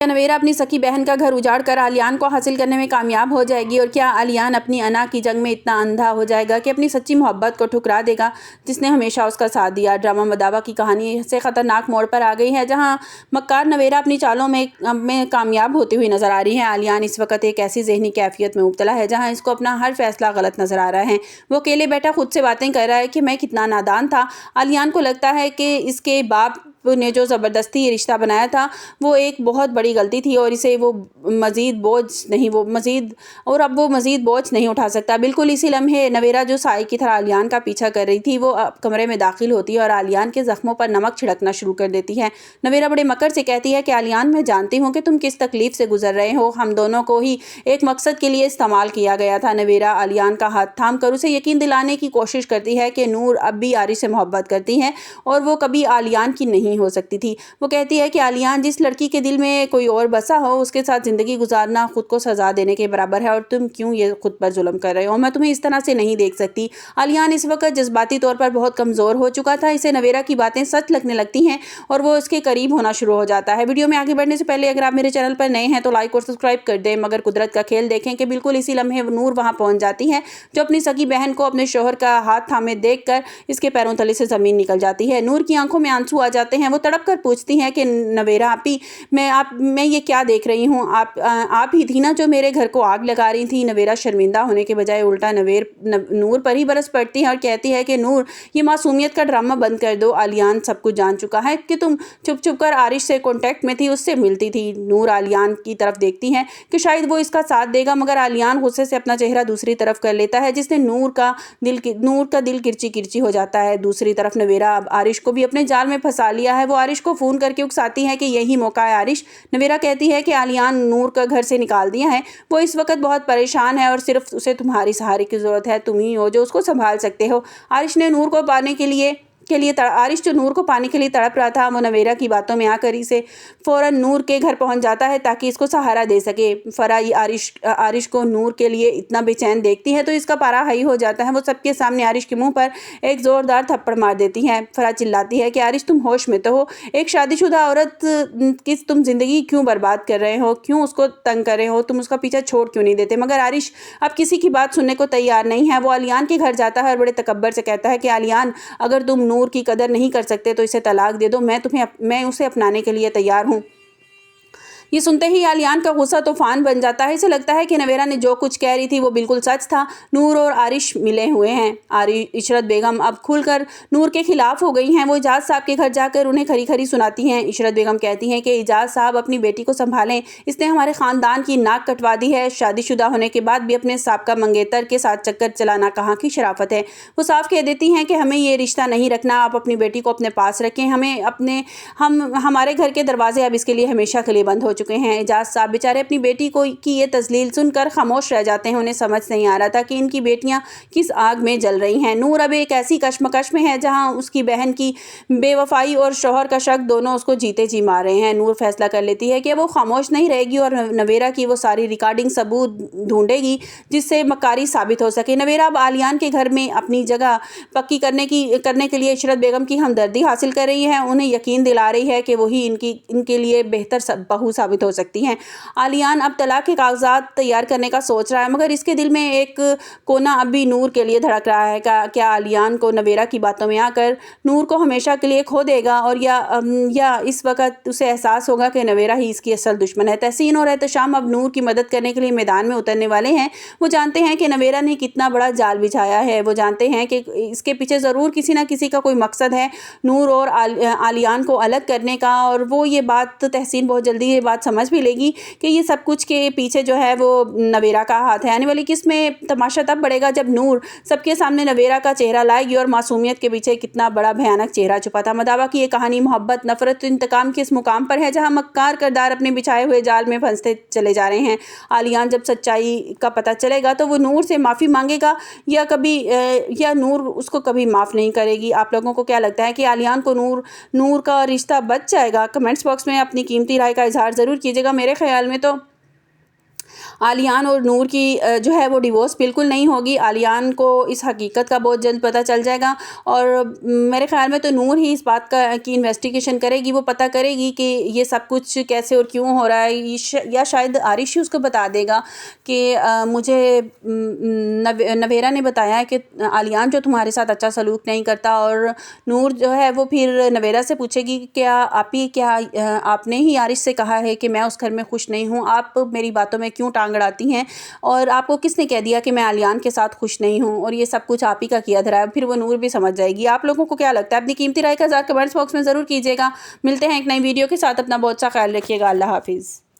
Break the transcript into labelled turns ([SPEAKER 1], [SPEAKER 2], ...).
[SPEAKER 1] क्या नवेरा अपनी सकी बहन का घर उजाड़ कर आलियान को हासिल करने में कामयाब हो जाएगी, और क्या आलियान अपनी अना की जंग में इतना अंधा हो जाएगा कि अपनी सच्ची मोहब्बत को ठुकरा देगा जिसने हमेशा उसका साथ दिया। ड्रामा मदावा की कहानी से खतरनाक मोड़ पर आ गई है, जहां मक्कार नवेरा अपनी चालों में कामयाब होती हुई नजर आ रही है। आलियान इस वक्त एक ऐसी जहनी कैफियत में मुब्तला है जहाँ इसको अपना हर फैसला गलत नजर आ रहा है। वो अकेले बैठा खुद से बातें कर रहा है कि मैं कितना नादान था। आलियान को लगता है कि इसके बाप ने जो ज़बरदस्ती ये रिश्ता बनाया था वो एक बहुत बड़ी गलती थी, और इसे वो मज़ीद बोझ नहीं उठा सकता। बिल्कुल इसी लम्हे नवेरा जो साई की तरह आलियान का पीछा कर रही थी वो कमरे में दाखिल होती है और आलियान के ज़ख्मों पर नमक छिड़कना शुरू कर देती है। नवेरा बड़े मकर से कहती है कि आलियान, मैं जानती हूँ कि तुम किस तकलीफ़ से गुजर रहे हो। हम दोनों को ही एक मकसद के लिए इस्तेमाल किया गया था। नवेरा आलियान का हाथ थाम कर उसे यकीन दिलाने की कोशिश करती है कि नूर अब भी आरिश से मोहब्बत करती है और वो कभी आलियान की नहीं हो सकती थी। वो कहती है कि आलियान, जिस लड़की के दिल में कोई और बसा हो उसके साथ ज़िंदगी गुजारना खुद को सज़ा देने के बराबर है, और तुम क्यों ये खुद पर जुल्म कर रहे हो। मैं तुम्हें इस तरह से नहीं देख सकती। आलियान इस वक्त जज्बाती तौर पर बहुत कमज़ोर हो चुका था। इसे नवेरा की बातें सच लगने लगती हैं और वो उसके करीब होना शुरू हो जाता है। वीडियो में आगे बढ़ने से पहले अगर आप मेरे चैनल पर नए हैं तो लाइक और सब्सक्राइब कर दें। मगर कुदरत का खेल देखें कि बिल्कुल इसी लम्हे नूर वहाँ पहुँच जाती है, जो अपनी सगी बहन को अपने शोहर का हाथ थामे देख कर इसके पैरों तले से ज़मीन निकल जाती है। नूर की आंखों में आंसू आ जाते हैं। वो तड़प कर पूछती हैं कि नवेरा आपी, मैं ये क्या देख रही हूँ। आप ही थी ना जो मेरे घर को आग लगा रही थी। नवेरा शर्मिंदा होने के बजाय उल्टा नूर पर ही बरस पड़ती है और कहती है कि नूर, ये मासूमियत का ड्रामा बंद कर दो। आलियान सब कुछ जान चुका है कि तुम छुप छुप कर आरिश से कॉन्टैक्ट में थी, उससे मिलती थी। नूर आलियान की तरफ देखती है कि शायद वो इसका साथ देगा, मगर आलियान गुस्से से अपना चेहरा दूसरी तरफ कर लेता है, जिसने नूर का दिल किरची किरची हो जाता है। दूसरी तरफ नवेरा अब आरिश को भी अपने जाल में फंसा लिया है। वो आरिश को फ़ोन करके उकसाती है कि यही मौका है। आरिश, नवेरा कहती है कि आलियान नूर का घर से निकाल दिया है, वो इस वक्त बहुत परेशान है और सिर्फ उसे तुम्हारी सहारे की ज़रूरत है। तुम ही हो जो उसको संभाल सकते हो। आरिश जो नूर को पाने के लिए तड़प रहा था, वो नवेरा की बातों में आकर इसे फ़ौरन नूर के घर पहुंच जाता है ताकि इसको सहारा दे सके। फरा आरिश को नूर के लिए इतना बेचैन देखती है तो इसका पारा हाई हो जाता है। वो सबके सामने आरिश के मुंह पर एक ज़ोरदार थप्पड़ मार देती है। फरा चिल्लाती है कि आरिश, तुम होश में तो हो। एक शादीशुदा औरत की तुम ज़िंदगी क्यों बर्बाद कर रहे हो, क्यों उसको तंग कर रहे हो, तुम उसका पीछा छोड़ क्यों नहीं देते। मगर आरिश अब किसी की बात सुनने को तैयार नहीं है। वो आलियान के घर जाता है और बड़े तकब्बर से कहता है कि आलियान, अगर तुम नूर की कदर नहीं कर सकते तो इसे तलाक दे दो। मैं उसे अपनाने के लिए तैयार हूँ। ये सुनते ही आलियान का गुस्सा तूफान बन जाता है। इसे लगता है कि नवेरा ने जो कुछ कह रही थी वो बिल्कुल सच था। नूर और आरिश मिले हुए हैं। इशरत बेगम अब खुलकर नूर के खिलाफ हो गई हैं। वो इजाज़ साहब के घर जाकर उन्हें खरी खरी सुनाती हैं। इशरत बेगम कहती हैं कि इजाज़ साहब अपनी बेटी को संभालें, इसने हमारे ख़ानदान की नाक कटवा दी है। शादीशुदा होने के बाद भी अपने साबका मंगेतर के साथ चक्कर चलाना कहाँ की शराफत है। वो साफ कह देती हैं कि हमें ये रिश्ता नहीं रखना, आप अपनी बेटी को अपने पास रखें। हमारे घर के दरवाजे अब इसके लिए हमेशा के लिए बंद हो चुके हैं। इजाज़ साहब बेचारे अपनी बेटी की ये तजलील सुनकर खामोश रह जाते हैं। उन्हें समझ नहीं आ रहा था कि इनकी बेटियां किस आग में जल रही हैं। नूर अब एक ऐसी कश्मकश में है जहां उसकी बहन की बेवफाई और शौहर का शक दोनों उसको जीते जी मार रहे हैं। नूर फैसला कर लेती है कि वो खामोश नहीं रहेगी और नवेरा की वो सारी रिकॉर्डिंग सबूत ढूंढेगी जिससे मक्कारी साबित हो सके। नवेरा अब आलियान के घर में अपनी जगह पक्की करने के लिए इशरत बेगम की हमदर्दी हासिल कर रही है। उन्हें यकीन दिला रही है कि वही इनके लिए बेहतर बहू साबित हो सकती हैं। आलियान अब तलाक के कागजात तैयार करने का सोच रहा है, मगर इसके दिल में एक कोना अब भी नूर के लिए धड़क रहा है। क्या आलियान को नवेरा की बातों में आकर नूर को हमेशा के लिए खो देगा, और या इस वक्त उसे एहसास होगा कि नवेरा ही इसकी असल दुश्मन है। तहसीन और एहतशाम अब नूर की मदद करने के लिए मैदान में उतरने वाले हैं। वो जानते हैं कि नवेरा ने कितना बड़ा जाल बिछाया है। वो जानते हैं कि इसके पीछे ज़रूर किसी ना किसी का कोई मकसद है नूर और आलियान को अलग करने का, और वो ये बात तहसीन बहुत जल्दी ये बात समझ भी लेगी कि ये सब कुछ के पीछे जो है वो नवेरा का हाथ है। आने वाली किस्त में तमाशा तब बढ़ेगा जब नूर सबके सामने नवेरा का चेहरा लाएगी और मासूमियत के पीछे कितना बड़ा भयानक चेहरा छुपा था। मदावा की ये कहानी मोहब्बत, नफरत, इंतकाम के इस मुकाम पर है जहां मक्कार किरदार अपने बिछाए हुए जाल में फंसते चले जा रहे हैं। आलियान जब सच्चाई का पता चलेगा तो वो नूर से माफ़ी मांगेगा या नूर उसको कभी माफ़ नहीं करेगी। आप लोगों को क्या लगता है कि आलियान को नूर का रिश्ता बच जाएगा? कमेंट्स बॉक्स में अपनी कीमती राय का इजहार ज़रूर कीजिएगा। मेरे ख्याल में तो आलियान और नूर की जो है वो डिवोर्स बिल्कुल नहीं होगी। आलियान को इस हकीकत का बहुत जल्द पता चल जाएगा और मेरे ख़्याल में तो नूर ही इस बात की इन्वेस्टिगेशन करेगी, वो पता करेगी कि ये सब कुछ कैसे और क्यों हो रहा है। या शायद आरिश ही उसको बता देगा कि मुझे नवेरा ने बताया है कि आलियान जो तुम्हारे साथ अच्छा सलूक नहीं करता। और नूर जो है वो फिर नवेरा से पूछेगी कि क्या आपने ही आरिश से कहा है कि मैं उस घर में खुश नहीं हूँ, आप मेरी बातों में क्यों टांग अड़ाती हैं, और आपको किसने कह दिया कि मैं आलियान के साथ खुश नहीं हूँ, और ये सब कुछ आप ही का किया धरा है। फिर वो नूर भी समझ जाएगी। आप लोगों को क्या लगता है? अपनी कीमती राय का इज़हार कमेंट्स बॉक्स में ज़रूर कीजिएगा। मिलते हैं एक नई वीडियो के साथ। अपना बहुत सा ख्याल रखिएगा। अल्लाह हाफिज़।